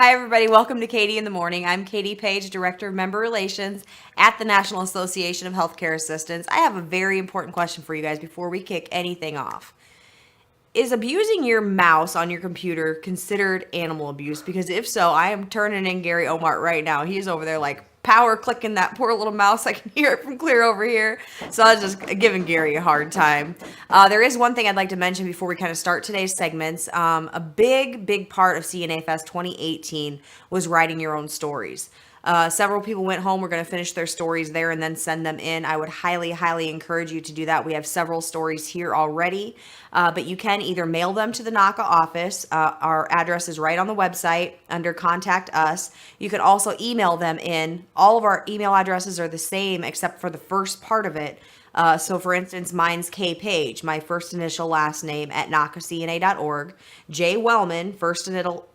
Hi, everybody. Welcome to Katie in the Morning. I'm Katie Page, Director of Member Relations at the National Association of Healthcare Assistants. I have a very important question for you guys before we kick anything off. Is abusing your mouse on your computer considered animal abuse? Because if so, I am turning in Gary Omart right now. He's over there like power clicking that poor little mouse. I can hear it from clear over here. So I was just giving Gary a hard time. There is one thing I'd like to mention before we kind of start today's segments. A big part of CNA Fest 2018 was writing your own stories. Several people went home. We're going to finish their stories there and then send them in. I would highly encourage you to do that. We have several stories here already, but you can either mail them to the NACA office. Our address is right on the website under Contact Us. You can also email them in. All of our email addresses are the same except for the first part of it. So for instance, mine's K Page, my first initial last name at nacacna.org. J Wellman, first initial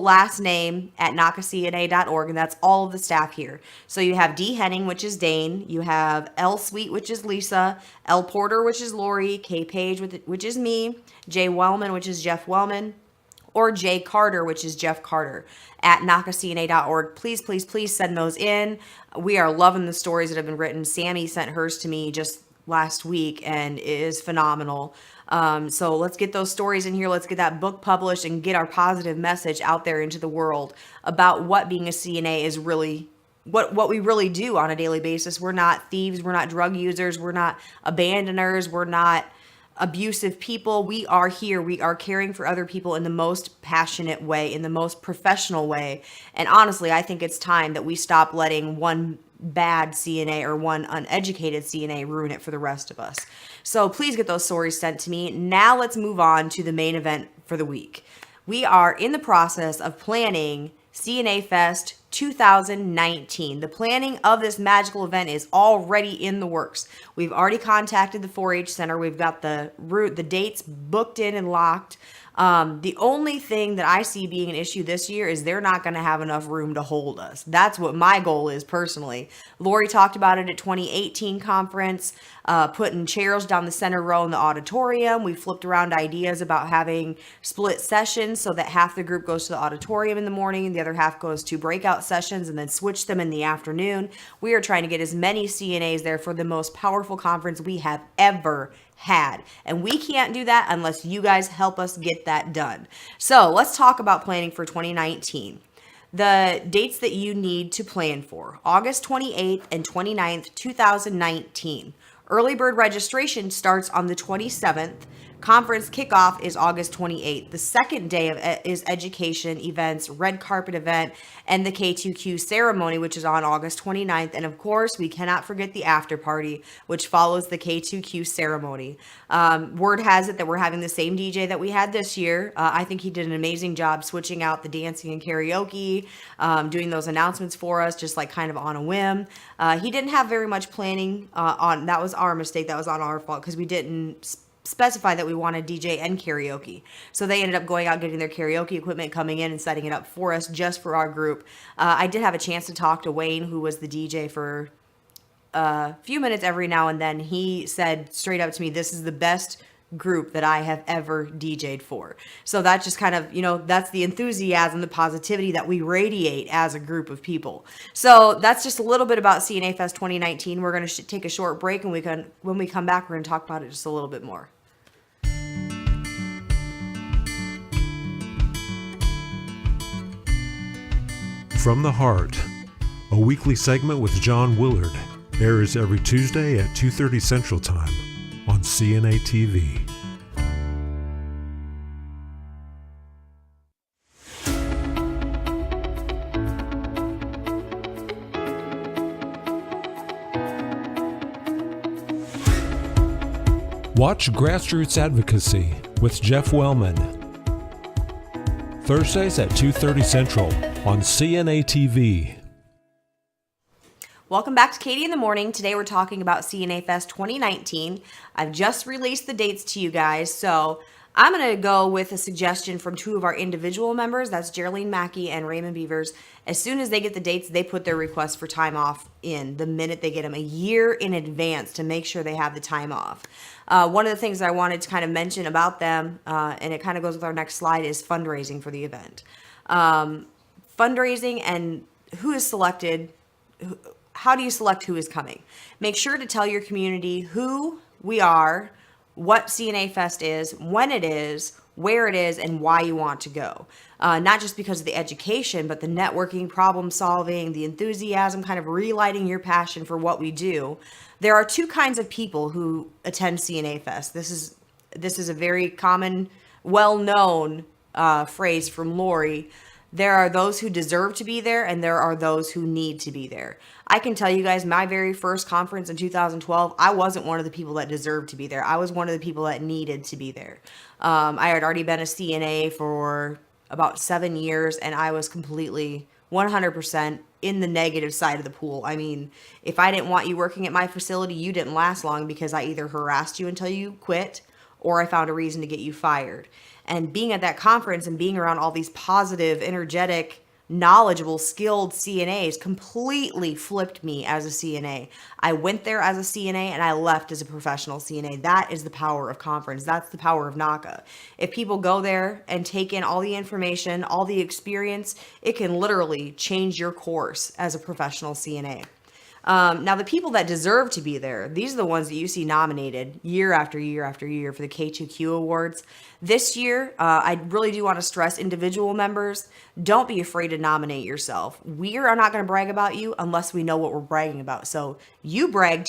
last name at nacacna.org, and that's all of the staff here. So you have D Henning, which is Dane. You have L Sweet, which is Lisa. L Porter, which is Lori. K Page, which is me. J Wellman, which is Jeff Wellman. Or J Carter, which is Jeff Carter, at nacacna.org. Please send those in. We are loving the stories that have been written. Sammy sent hers to me just last week, and it is phenomenal. So let's get those stories in here. Let's get that book published and get our positive message out there into the world about what being a CNA is really, what we really do on a daily basis. We're not thieves. We're not drug users. We're not abandoners. We're not abusive people. We are here. We are caring for other people in the most passionate way, in the most professional way. And honestly, I think it's time that we stop letting one bad CNA or one uneducated CNA ruin it for the rest of us. So please get those stories sent to me. Now let's move on to the main event for the week. We are in the process of planning CNA Fest 2019. The planning of this magical event is already in the works. We've already contacted the 4-H Center. We've got the dates booked in and locked. The only thing that I see being an issue this year is they're not going to have enough room to hold us. That's what my goal is personally. Lori talked about it at 2018 conference, putting chairs down the center row in the auditorium. We flipped around ideas about having split sessions so that half the group goes to the auditorium in the morning and the other half goes to breakout sessions and then switch them in the afternoon. We are trying to get as many CNAs there for the most powerful conference we have ever had. And we can't do that unless you guys help us get that done. So let's talk about planning for 2019. The dates that you need to plan for: August 28th and 29th, 2019. Early bird registration starts on the 27th. Conference kickoff is August 28th. The second day is education events, red carpet event, and the K2Q ceremony, which is on August 29th. And of course, we cannot forget the after party, which follows the K2Q ceremony. Word has it that we're having the same DJ that we had this year. I think he did an amazing job switching out the dancing and karaoke, doing those announcements for us, just like kind of on a whim. He didn't have very much planning on. That was our mistake. That was on our fault because we didn't specify that we wanted DJ and karaoke. So they ended up going out, getting their karaoke equipment, coming in and setting it up for us just for our group. I did have a chance to talk to Wayne, who was the DJ, for a few minutes every now and then. He said straight up to me, this is the best group that I have ever DJ'd for. So that just kind of, that's the enthusiasm, the positivity that we radiate as a group of people. So that's just a little bit about CNA Fest 2019. We're going to take a short break, and when we come back, we're going to talk about it just a little bit more. From the Heart, a weekly segment with John Willard, airs every Tuesday at 2:30 Central Time on CNA TV. Watch Grassroots Advocacy with Jeff Wellman, Thursdays at 2:30 Central on CNA TV. Welcome back to Katie in the Morning. Today we're talking about CNA Fest 2019. I've just released the dates to you guys, so I'm going to go with a suggestion from two of our individual members. That's Geraldine Mackey and Raymond Beavers. As soon as they get the dates, they put their requests for time off in the minute they get them, a year in advance, to make sure they have the time off. One of the things I wanted to kind of mention about them, and it kind of goes with our next slide, is fundraising for the event. Fundraising and who is selected. How do you select who is coming? Make sure to tell your community who we are, what CNA Fest is, when it is, where it is, and why you want to go. Not just because of the education, but the networking, problem solving, the enthusiasm, kind of relighting your passion for what we do. There are two kinds of people who attend CNA Fest. This is a very common, well-known phrase from Lori. There are those who deserve to be there, and there are those who need to be there. I can tell you guys, my very first conference in 2012, I wasn't one of the people that deserved to be there. I was one of the people that needed to be there. I had already been a CNA for about 7 years, and I was completely 100% in the negative side of the pool. I mean, if I didn't want you working at my facility, you didn't last long because I either harassed you until you quit, or I found a reason to get you fired. And being at that conference and being around all these positive, energetic, knowledgeable, skilled CNAs completely flipped me as a CNA. I went there as a CNA and I left as a professional CNA. That is the power of conference. That's the power of NACA. If people go there and take in all the information, all the experience, it can literally change your course as a professional CNA. Now, the people that deserve to be there, these are the ones that you see nominated year after year after year for the K2Q Awards. This year, I really do want to stress individual members, don't be afraid to nominate yourself. We are not going to brag about you unless we know what we're bragging about. So you brag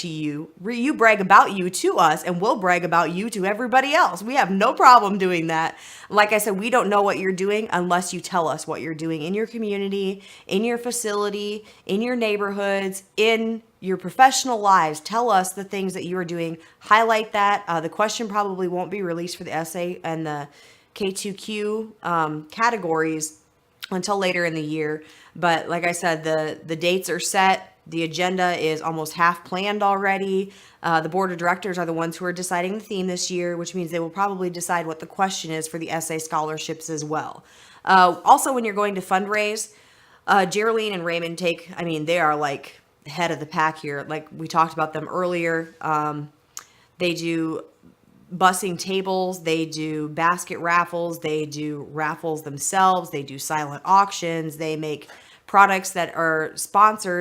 about you to us, and we'll brag about you to everybody else. We have no problem doing that. Like I said, we don't know what you're doing unless you tell us what you're doing in your community, in your facility, in your neighborhoods, in your professional lives. Tell us the things that you are doing. Highlight that. The question probably won't be released for the essay and the K2Q categories until later in the year. But like I said, the dates are set. The agenda is almost half planned already. The board of directors are the ones who are deciding the theme this year, which means they will probably decide what the question is for the essay scholarships as well. Also, when you're going to fundraise, Geraldine and Raymond they are like head of the pack here. Like we talked about them earlier. They do bussing tables, they do basket raffles, they do raffles themselves, they do silent auctions, they make products that are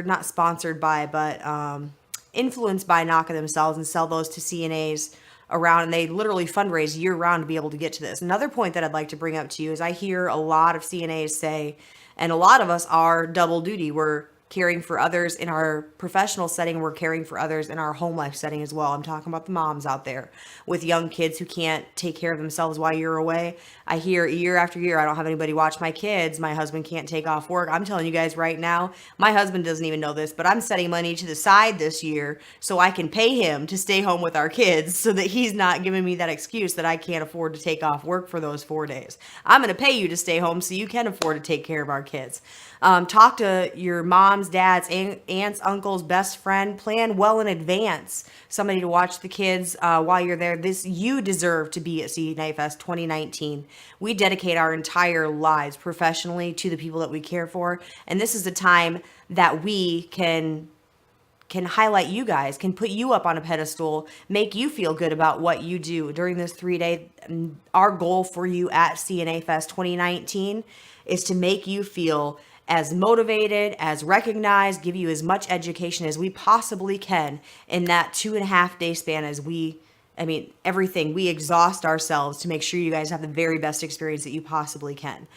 not sponsored by, but influenced by NACA themselves, and sell those to CNAs around, and they literally fundraise year round to be able to get to this. Another point that I'd like to bring up to you is I hear a lot of CNAs say, and a lot of us are double duty. We're caring for others in our professional setting. We're caring for others in our home life setting as well. I'm talking about the moms out there with young kids who can't take care of themselves while you're away. I hear year after year, I don't have anybody watch my kids. My husband can't take off work. I'm telling you guys right now, my husband doesn't even know this, but I'm setting money to the side this year so I can pay him to stay home with our kids so that he's not giving me that excuse that I can't afford to take off work for those 4 days. I'm going to pay you to stay home so you can afford to take care of our kids. Talk to your moms, dads, aunts, uncles, best friend. Plan well in advance. Somebody to watch the kids while you're there. You deserve to be at CNA Fest 2019. We dedicate our entire lives professionally to the people that we care for, and this is a time that we can highlight you guys, can put you up on a pedestal, make you feel good about what you do during this 3-day. Our goal for you at CNA Fest 2019 is to make you feel as motivated, as recognized, give you as much education as we possibly can in that 2.5-day span everything. We exhaust ourselves to make sure you guys have the very best experience that you possibly can.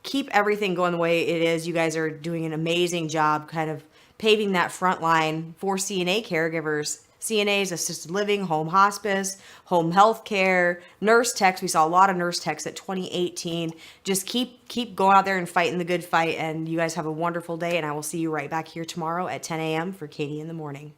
Keep everything going the way it is. You guys are doing an amazing job kind of paving that front line for CNA caregivers, CNAs, assisted living, home hospice, home health care, nurse techs. We saw a lot of nurse techs at 2018. Just keep going out there and fighting the good fight. And you guys have a wonderful day. And I will see you right back here tomorrow at 10 a.m. for Katie in the Morning.